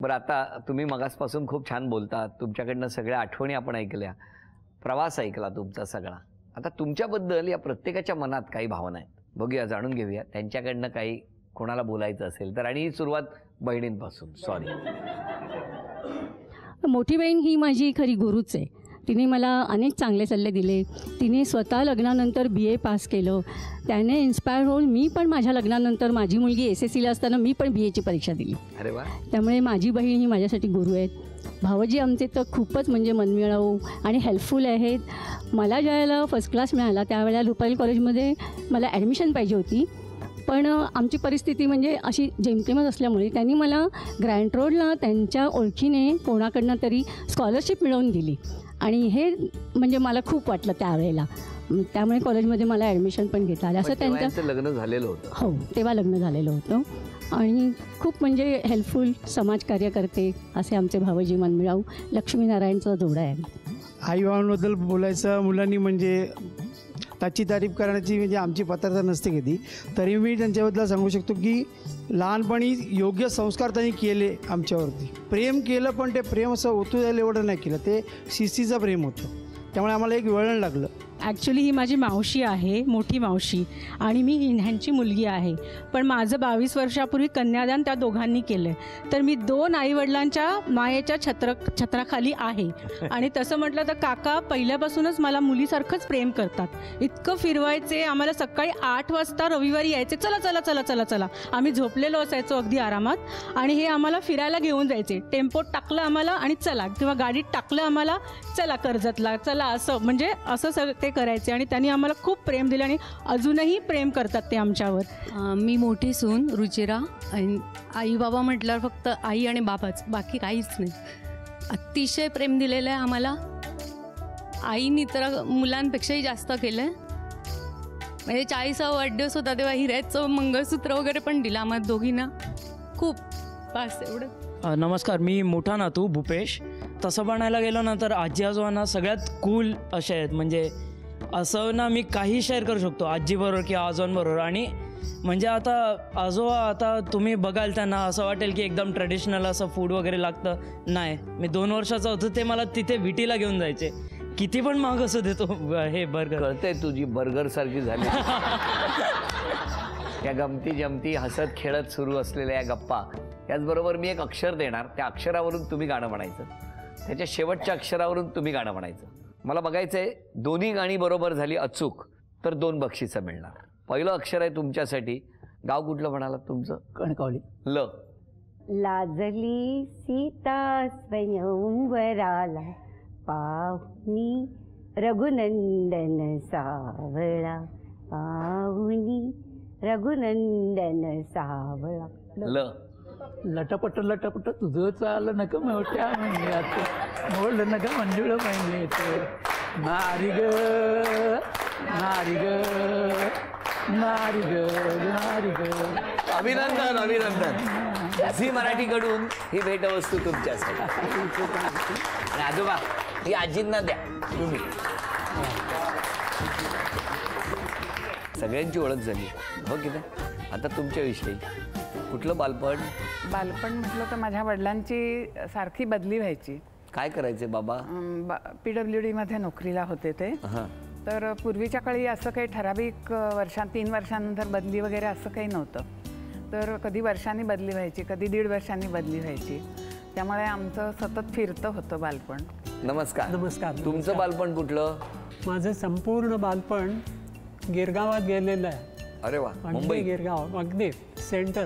बरं, आता तुम्ही मगासपासून खूप छान बोलतात, तुमच्याकडनं सगळ्या आठवणी आपण ऐकल्या, प्रवास ऐकला तुमचा सगळा. आता तुमच्याबद्दल या प्रत्येकाच्या मनात काही भावना आहेत, बघूया, जाणून घेऊया त्यांच्याकडनं काही कोणाला बोलायचं असेल तर. आणि ही सुरुवात बहिणींपासून. सॉरी. मोठी बहीण ही माझी खरी गुरुच आहे. तिने मला अनेक चांगले सल्ले दिले. तिने स्वतः लग्नानंतर BA पास केलं. त्याने इन्स्पायर होऊन मी पण माझ्या लग्नानंतर माझी मुलगी SSCला असताना मी पण BAची परीक्षा दिली. अरे वा. त्यामुळे माझी बहीण ही माझ्यासाठी गुरु आहेत. भावजी आमचे तर खूपच म्हणजे मनमिळावू आणि हेल्पफुल आहेत. मला ज्यावेळेला फर्स्ट क्लास मिळाला त्यावेळेला रुपाली कॉलेजमध्ये मला ॲडमिशन पाहिजे होती, पण आमची परिस्थिती म्हणजे अशी जेमतेमच असल्यामुळे त्यांनी मला ग्रँट रोडला त्यांच्या ओळखीने कोणाकडनं तरी स्कॉलरशिप मिळवून दिली. आणि हे म्हणजे मला खूप वाटलं त्यावेळेला. त्यामुळे कॉलेजमध्ये मला ॲडमिशन पण घेता आलं. असं त्यांचं लग्न झालेलं होतं. हो, तेव्हा लग्न झालेलं होतं. आणि खूप म्हणजे हेल्पफुल समाजकार्य करते असे आमचे भावजी मनमिळावू. लक्ष्मीनारायणचा जोडा आहे. आईबाबांबद्दल बोलायचं मुलांनी म्हणजे त्याची तारीफ करण्याची म्हणजे आमची पात्रता नसते कधी, तरी मी त्यांच्याबद्दल सांगू शकतो की लहानपणी योग्य संस्कार त्यांनी केले आमच्यावरती. प्रेम केलं, पण ते प्रेम असं ओतू द्यायला एवढं नाही केलं, ते शिस्तीचं प्रेम होतं. त्यामुळे आम्हाला एक वळण लागलं. ॲक्च्युली ही माझी मावशी आहे, मोठी मावशी, आणि मी ह्यांची मुलगी आहे. पण माझं 22 वर्षापूर्वी कन्यादान त्या दोघांनी केलं आहे. तर मी 2 आईवडिलांच्या मायेच्या छत्राखाली आहे. आणि तसं म्हटलं तर काका पहिल्यापासूनच मला मुलीसारखंच प्रेम करतात. इतकं फिरवायचे आम्हाला. सकाळी 8 वाजता रविवारी यायचे, चला चला चला चला चला. आम्ही झोपलेलो असायचो अगदी आरामात, आणि हे आम्हाला फिरायला घेऊन जायचे. टेम्पोत टाकलं आम्हाला आणि चला, किंवा गाडीत टाकलं आम्हाला, चला कर्जतला चला, असं म्हणजे असं सगळं ते करायचे. आणि त्यांनी आम्हाला खूप प्रेम दिलं आणि अजूनही प्रेम करतात ते आमच्यावर. मी मोठी सून रुचिरा. आई बाबा म्हटल्यावर फक्त आई आणि बाबाच, बाकी काहीच नाही. अतिशय प्रेम दिलेलं आहे आम्हाला. आईनी तर मुलांपेक्षाही जास्त केलं आहे. म्हणजे 40वा वाढदिवस होता तेव्हा हिऱ्याचं मंगळसूत्र वगैरे पण दिलं आम्हाला दोघींना. खूप बस एवढं. नमस्कार, मी मोठा नातू भूपेश. तसं म्हणायला गेलं ना तर आजी आजोबांना सगळ्यात कूल असे आहेत. म्हणजे असं ना मी काही शेअर करू शकतो आजीबरोबर किंवा आजोबांबरोबर. आणि म्हणजे आता आजोबा, आता तुम्ही बघाल त्यांना असं वाटेल की एकदम ट्रेडिशनल असं फूड वगैरे लागतं. नाही, मी 2 वर्षाचा होतो ते मला तिथे विटीला घेऊन जायचे. किती पण महाग असं देतो हे बर्गर. कळतंय तुझी बर्गर सारखी झाली. या गमती जमती हसत खेळत सुरू असलेल्या या गप्पा. त्याचबरोबर मी एक अक्षर देणार, त्या अक्षरावरून तुम्ही गाणं म्हणायचं, त्याच्या शेवटच्या अक्षरावरून तुम्ही गाणं म्हणायचं. मला बघायचं आहे दोन्ही गाणी बरोबर झाली अचूक तर 2 बक्षिसं मिळणार. पहिलं अक्षर आहे तुमच्यासाठी. गाव कुठलं म्हणालात तुमचं? कणकवली. ल. लाजली सीता स्वयंवराला, पाहुनी रघुनंदन सावळा, पाहुनी रघुनंदन सावळा. ल. लटपट लटपट तुझं चाल नका मोठ्या म्हणल्यात, मोड नका मंजुळ म्हणलेत, नारी ग नारी ग नारी ग नारी ग. अभिनंदन अभिनंदन. झी मराठीकडून ही भेटवस्तू तुमच्यासाठी. आणि आजोबा ही आजींना द्या तुम्ही. सगळ्यांची ओळख झाली हो की नाही. आता तुमच्याविषयी कुठलं बालपण? बालपण म्हटलं तर माझ्या वडिलांची सारखी बदली व्हायची. काय करायचे बाबा? PWD मध्ये नोकरीला होते ते. तर पूर्वीच्या काळी असं काही ठराविक 3 वर्षांनंतर बदली वगैरे असं काही नव्हतं. तर कधी वर्षांनी बदली व्हायची, कधी 1.5 वर्षांनी बदली व्हायची. त्यामुळे आमचं सतत फिरतं होतं बालपण. नमस्कार. नमस्कार. तुमचं बालपण कुठलं? माझं संपूर्ण बालपण गिरगावात गेलेलं आहे. अरे वा. मुंबई गिरगाव, अगदी सेंटर,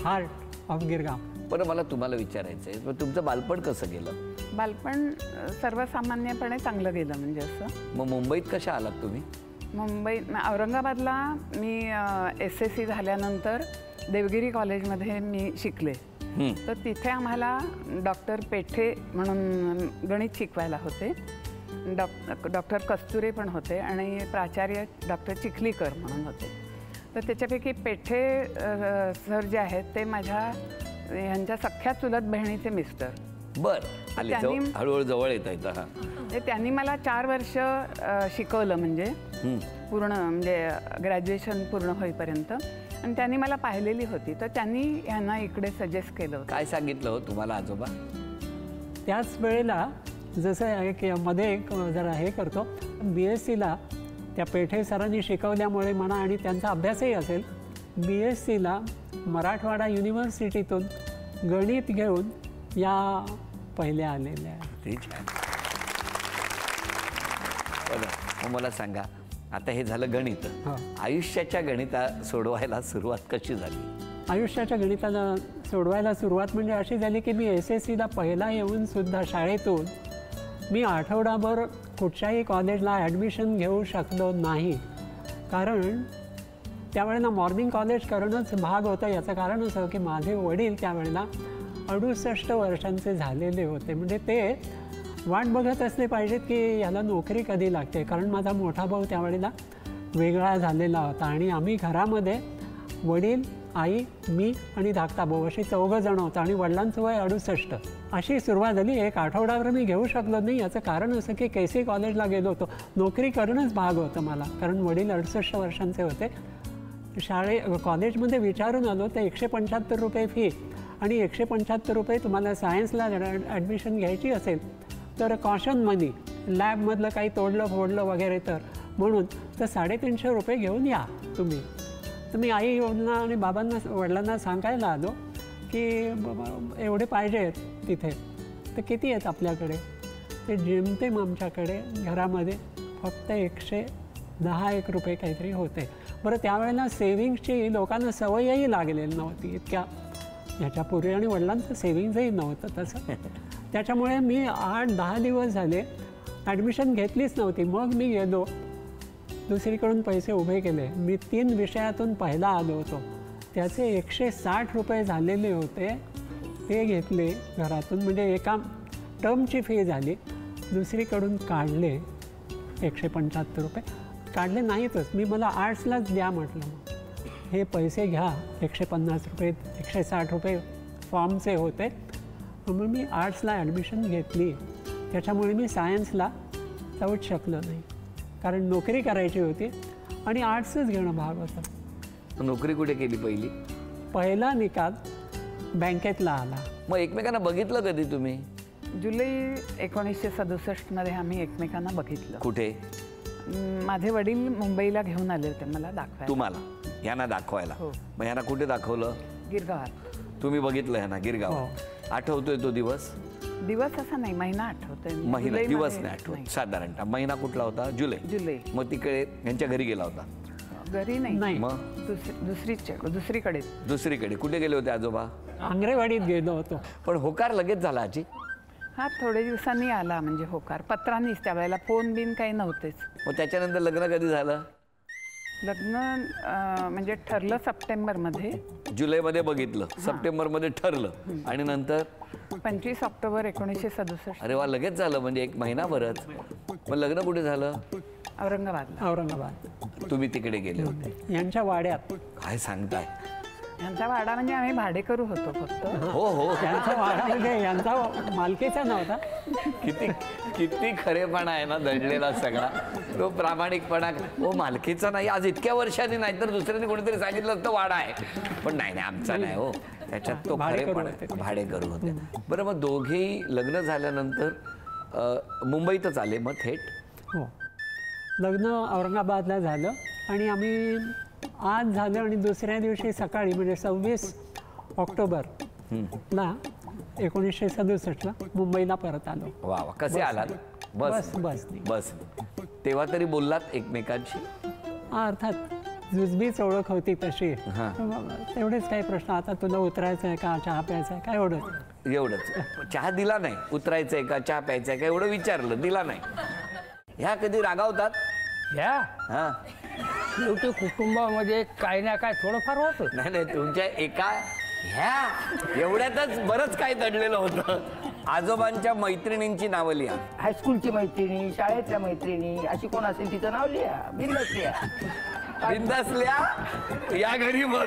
हार्ट ऑफ गिरगाव. बरं, मला तुम्हाला विचारायचं आहे तुमचं बालपण कसं गेलं? बालपण सर्वसामान्यपणे चांगलं गेलं. म्हणजे असं. मग मुंबईत कशा आलात तुम्ही? मुंबईत औरंगाबादला मी SSC झाल्यानंतर देवगिरी कॉलेजमध्ये मी शिकले. तर तिथे आम्हाला डॉक्टर पेठे म्हणून गणित शिकवायला होते. डॉक्टर कस्तुरे पण होते आणि प्राचार्य डॉक्टर चिखलीकर म्हणून होते. तर त्याच्यापैकी पेठे सर जे आहेत ते ह्यांच्या सख्या चुलत बहिणीचे मिस्टर. बरं, हळूहळू जवळ येत आहेत. त्यांनी मला 4 वर्ष शिकवलं, म्हणजे पूर्ण म्हणजे ग्रॅज्युएशन पूर्ण होईपर्यंत. आणि त्यांनी मला पाहिलेली होती, तर त्यांनी यांना इकडे सजेस्ट केलं होतं. काय सांगितलं हो तुम्हाला आजोबा? त्याच वेळेला जसं आहे की मध्ये एक जरा हे करतो, BScला त्या पेठे सरांनी शिकवल्यामुळे म्हणा आणि त्यांचा अभ्यासही असेल, BScला मराठवाडा युनिव्हर्सिटीतून गणित घेऊन या पहिल्या आलेल्या आहेत. ते छान. बरं, मग मला सांगा, आता हे झालं गणित. हो. आयुष्याच्या गणिता सोडवायला सुरुवात कशी झाली? आयुष्याच्या गणिताला सोडवायला सुरुवात म्हणजे अशी झाली की मी SSCला पहिला येऊन सुद्धा शाळेतून मी आठवडाभर कुठच्याही कॉलेजला ॲडमिशन घेऊ शकलो नाही. कारण त्यावेळेला मॉर्निंग कॉलेज करणंच भाग होतं. याचं कारण असं की माझे वडील त्यावेळेला 68 वर्षांचे झालेले होते. म्हणजे ते वाट बघत असले पाहिजेत की याला नोकरी कधी लागते. कारण माझा मोठा भाऊ त्यावेळेला वेगळा झालेला होता आणि आम्ही घरामध्ये वडील, आई, मी आणि धाकटा भाऊ अशी 4 जण होतो आणि वडिलांचं वय 68. अशी सुरुवात झाली. एक आठवडाभर मी घेऊ शकलो नाही. याचं कारण असं की KC कॉलेजला गेलो होतो. नोकरी करणंच भाग होतं मला, कारण वडील 68 वर्षांचे होते. कॉलेजमध्ये विचारून आलो तर 175 रुपये फी आणि 175 रुपये तुम्हाला सायन्सला ॲडमिशन घ्यायची असेल तर कॉशन मनी, लॅबमधलं काही तोडलं फोडलं वगैरे तर म्हणून तर 350 रुपये घेऊन या तुम्ही. तर मी आई आणि बाबांना वडिलांना सांगायला आलो की एवढे पाहिजे आहेत तिथे, तर किती आहेत आपल्याकडे? ते जेमतेम आमच्याकडे घरामध्ये फक्त 110 रुपये काहीतरी होते. बरं, त्यावेळेला सेविंग्सची लोकांना सवयही लागलेली नव्हती इतक्या ह्याच्यापूर्वी आणि वडिलांचं सेविंग्जही नव्हतं तसं. त्याच्यामुळे मी 8-10 दिवस झाले ॲडमिशन घेतलीच नव्हती. मग मी गेलो, दुसरीकडून पैसे उभे केले. मी 3 विषयातून पहिला आलो होतो. त्याचे 160 रुपये झालेले होते, ते घेतले घरातून. म्हणजे एका टर्मची फी झाली. दुसरीकडून काढले 175 रुपये. काढले नाहीतच, मी मला आर्ट्सलाच द्या म्हटलं. हे पैसे घ्या, 150 रुपये 160 रुपये फॉर्मचे होते. मग मी आर्ट्सला ॲडमिशन घेतली. त्याच्यामुळे मी सायन्सला जाऊच शकलो नाही, कारण नोकरी करायची होती आणि आर्ट्सच घेणं भाग होतं. नोकरी कुठे केली पहिली? पहिला निकाल बँकेतला आला. मग एकमेकांना बघितलं कधी तुम्ही? जुलै 1967 मध्ये आम्ही एकमेकांना बघितलं. कुठे? माझे वडील मुंबईला घेऊन आले होते मला दाखवायला. तुम्हाला? यांना दाखवायला? हो. मग यांना कुठे दाखवलं? गिरगावात. तुम्ही बघितलं ह्यांना गिरगाव? आठवतोय तो दिवस? दिवस असा नाही, महिना आठवतोय. महिना, दिवस नाही आठवत. साधारणतः महिना कुठला होता? जुलै. मग तिकडे यांच्या घरी गेला होता? घरी नाही, मग दुसरीकडे. कुठे गेले होते आजोबा? आंग्रेवाडीत गेलो होतो. पण होकार लगेच झाला आजी? हा, थोडे दिवसांनी आला. म्हणजे होकार पत्रांनीच, त्यावेळेला फोन बिन काही नव्हतेच. मग त्याच्यानंतर लग्न कधी झालं? लग्न म्हणजे ठरलं सप्टेंबरमध्ये. जुलैमध्ये बघितलं, सप्टेंबरमध्ये ठरलं आणि नंतर 25 ऑक्टोबर 1967. अरे वा, लगेच झालं. म्हणजे 1 महिनाभरच. मग लग्न कुठे झालं? औरंगाबाद. तुम्ही तिकडे गेले होते? यांच्या वाड्यात. काय सांगताय? यांचा वाडा म्हणजे आम्ही भाडेकरू होतो फक्त. हो. यांचा वाडा म्हणजे यांचा मालकीचा नव्हता. किती खरेपणा आहे ना दडलेला सगळा तो प्रामाणिकपणा. हो, मालकीचा नाही. आज इतक्या वर्षांनी, नाहीतर दुसऱ्यांनी कोणीतरी सांगितलं असतं वाडा आहे, पण नाही आमचा नाही. हो, त्याच्यात तो खरेपणा. भाडेकरू होते. बरं, मग दोघेही लग्न झाल्यानंतर मुंबईतच आले मग थेट? हो, लग्न औरंगाबादला झालं आणि आम्ही आज झालं आणि दुसऱ्या दिवशी सकाळी म्हणजे 26 ऑक्टोबरला 1967ला मुंबईला परत आलो. वा वा. कसे आलात? बस. तेव्हा तरी बोललात एकमेकांशी? अर्थात जुजबीच ओळख होती तशी. तेवढेच काही प्रश्न. आता तुला उतरायचं आहे का, चहा प्यायचा आहे का, एवढंच. चहा दिला नाही? उतरायचंय का, चहा प्यायचंय का, एवढं विचारलं, दिला नाही. ह्या कधी रागावतात? ह्या शेवटी कुटुंबामध्ये काही ना काय थोडंफार होतं. नाही, तुमच्या एका ह्या एवढ्यातच बरंच काही दडलेलं होतं. आजोबांच्या मैत्रिणींची नावं लिहा. हायस्कूलची मैत्रिणी, शाळेतल्या मैत्रिणी, अशी कोण असेल तिचं नाव लिहा. बिंदास लिहा. बिंदास लिहा. या घरी मग